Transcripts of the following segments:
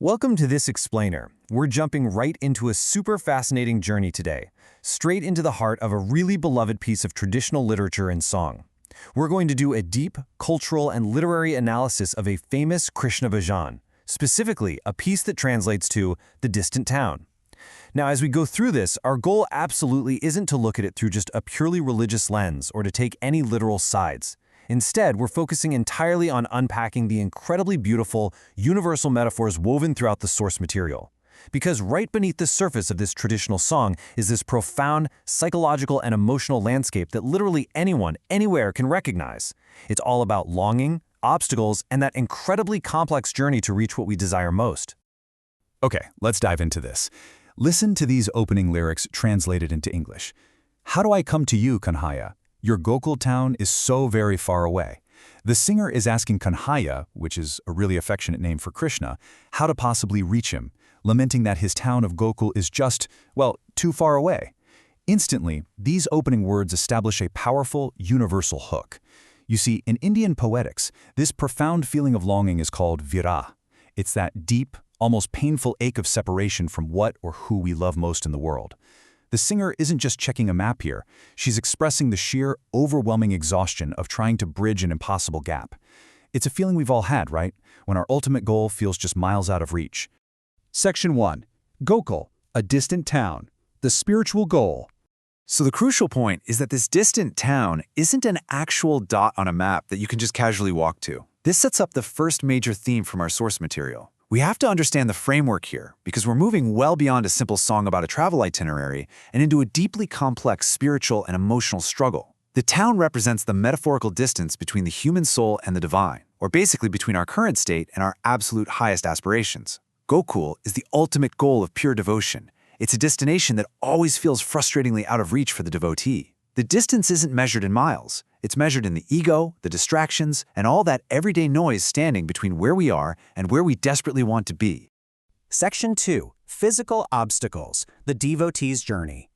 Welcome to this explainer. We're jumping right into a super fascinating journey today, straight into the heart of a really beloved piece of traditional literature and song. We're going to do a deep cultural and literary analysis of a famous Krishna bhajan, specifically a piece that translates to "the distant town." Now, as we go through this, our goal absolutely isn't to look at it through just a purely religious lens or to take any literal sides. Instead, we're focusing entirely on unpacking the incredibly beautiful, universal metaphors woven throughout the source material. Because right beneath the surface of this traditional song is this profound, psychological and emotional landscape that literally anyone, anywhere can recognize. It's all about longing, obstacles, and that incredibly complex journey to reach what we desire most. Okay, let's dive into this. Listen to these opening lyrics translated into English. How do I come to you, Kanhaiya? Your Gokul town is so very far away. The singer is asking Kanhaiya, which is a really affectionate name for Krishna, how to possibly reach him, lamenting that his town of Gokul is just, well, too far away. Instantly, these opening words establish a powerful, universal hook. You see, in Indian poetics, this profound feeling of longing is called virah. It's that deep, almost painful ache of separation from what or who we love most in the world. The singer isn't just checking a map here, she's expressing the sheer, overwhelming exhaustion of trying to bridge an impossible gap. It's a feeling we've all had, right? When our ultimate goal feels just miles out of reach. Section 1. Gokul, a distant town. The spiritual goal. So the crucial point is that this distant town isn't an actual dot on a map that you can just casually walk to. This sets up the first major theme from our source material. We have to understand the framework here because we're moving well beyond a simple song about a travel itinerary and into a deeply complex spiritual and emotional struggle. The town represents the metaphorical distance between the human soul and the divine, or basically between our current state and our absolute highest aspirations. Gokul is the ultimate goal of pure devotion. It's a destination that always feels frustratingly out of reach for the devotee. The distance isn't measured in miles. It's measured in the ego, the distractions, and all that everyday noise standing between where we are and where we desperately want to be. Section 2. Physical Obstacles, the Devotee's Journey.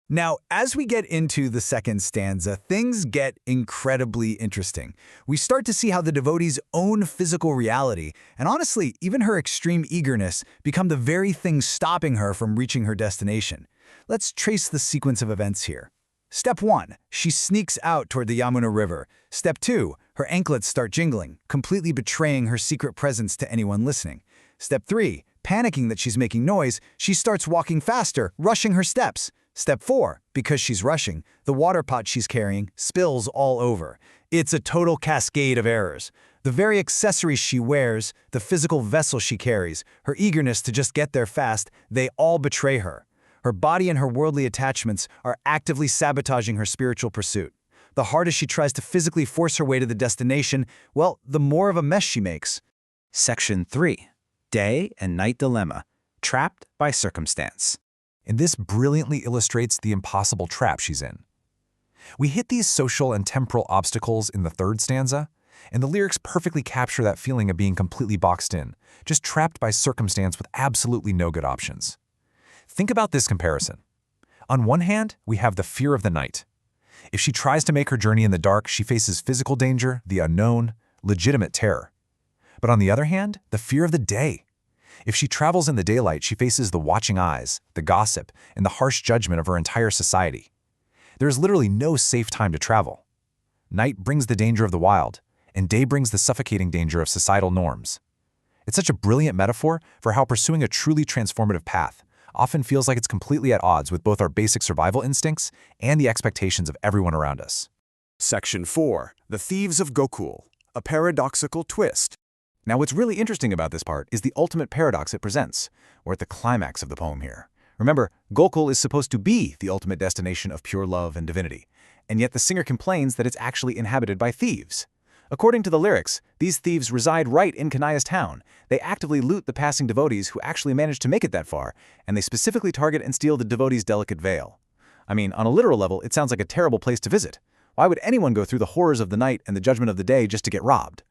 Now, as we get into the second stanza, things get incredibly interesting. We start to see how the devotee's own physical reality, and honestly, even her extreme eagerness, become the very thing stopping her from reaching her destination. Let's trace the sequence of events here. Step 1. She sneaks out toward the Yamuna River. Step 2. Her anklets start jingling, completely betraying her secret presence to anyone listening. Step 3. Panicking that she's making noise, she starts walking faster, rushing her steps. Step 4. Because she's rushing, the water pot she's carrying spills all over. It's a total cascade of errors. The very accessories she wears, the physical vessel she carries, her eagerness to just get there fast, they all betray her. Her body and her worldly attachments are actively sabotaging her spiritual pursuit. The harder she tries to physically force her way to the destination, well, the more of a mess she makes. Section 3. Day and Night Dilemma. Trapped by Circumstance. And this brilliantly illustrates the impossible trap she's in. We hit these social and temporal obstacles in the third stanza, and the lyrics perfectly capture that feeling of being completely boxed in, just trapped by circumstance with absolutely no good options. Think about this comparison. On one hand, we have the fear of the night. If she tries to make her journey in the dark, she faces physical danger, the unknown, legitimate terror. But on the other hand, the fear of the day. If she travels in the daylight, she faces the watching eyes, the gossip, and the harsh judgment of her entire society. There is literally no safe time to travel. Night brings the danger of the wild, and day brings the suffocating danger of societal norms. It's such a brilliant metaphor for how pursuing a truly transformative path often feels like it's completely at odds with both our basic survival instincts and the expectations of everyone around us. Section 4. The Thieves of Gokul. A paradoxical twist. Now, what's really interesting about this part is the ultimate paradox it presents. We're at the climax of the poem here. Remember, Gokul is supposed to be the ultimate destination of pure love and divinity, and yet the singer complains that it's actually inhabited by thieves. According to the lyrics, these thieves reside right in Kanhaiya's town. They actively loot the passing devotees who actually manage to make it that far, and they specifically target and steal the devotee's delicate veil. I mean, on a literal level, it sounds like a terrible place to visit. Why would anyone go through the horrors of the night and the judgment of the day just to get robbed?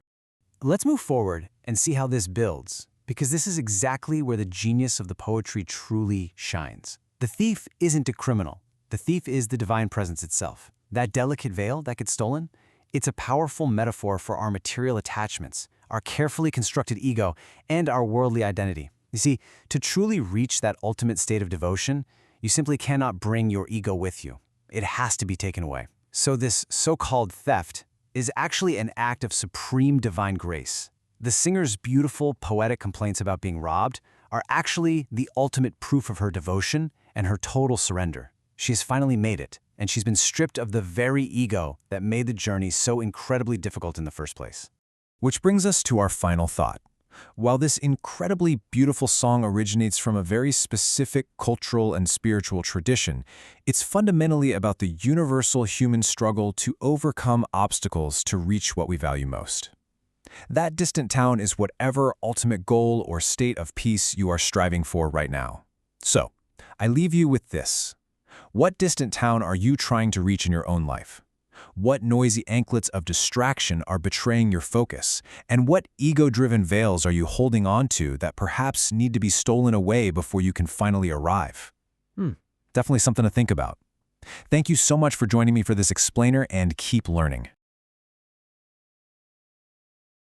Let's move forward and see how this builds, because this is exactly where the genius of the poetry truly shines. The thief isn't a criminal. The thief is the divine presence itself. That delicate veil that gets stolen, it's a powerful metaphor for our material attachments, our carefully constructed ego, and our worldly identity. You see, to truly reach that ultimate state of devotion, you simply cannot bring your ego with you. It has to be taken away. So this so-called theft is actually an act of supreme divine grace. The singer's beautiful, poetic complaints about being robbed are actually the ultimate proof of her devotion and her total surrender. She has finally made it, and she's been stripped of the very ego that made the journey so incredibly difficult in the first place. Which brings us to our final thought. While this incredibly beautiful song originates from a very specific cultural and spiritual tradition, it's fundamentally about the universal human struggle to overcome obstacles to reach what we value most. That distant town is whatever ultimate goal or state of peace you are striving for right now. So, I leave you with this. What distant town are you trying to reach in your own life? What noisy anklets of distraction are betraying your focus? And what ego-driven veils are you holding on to that perhaps need to be stolen away before you can finally arrive? Definitely something to think about. Thank you so much for joining me for this explainer, and keep learning.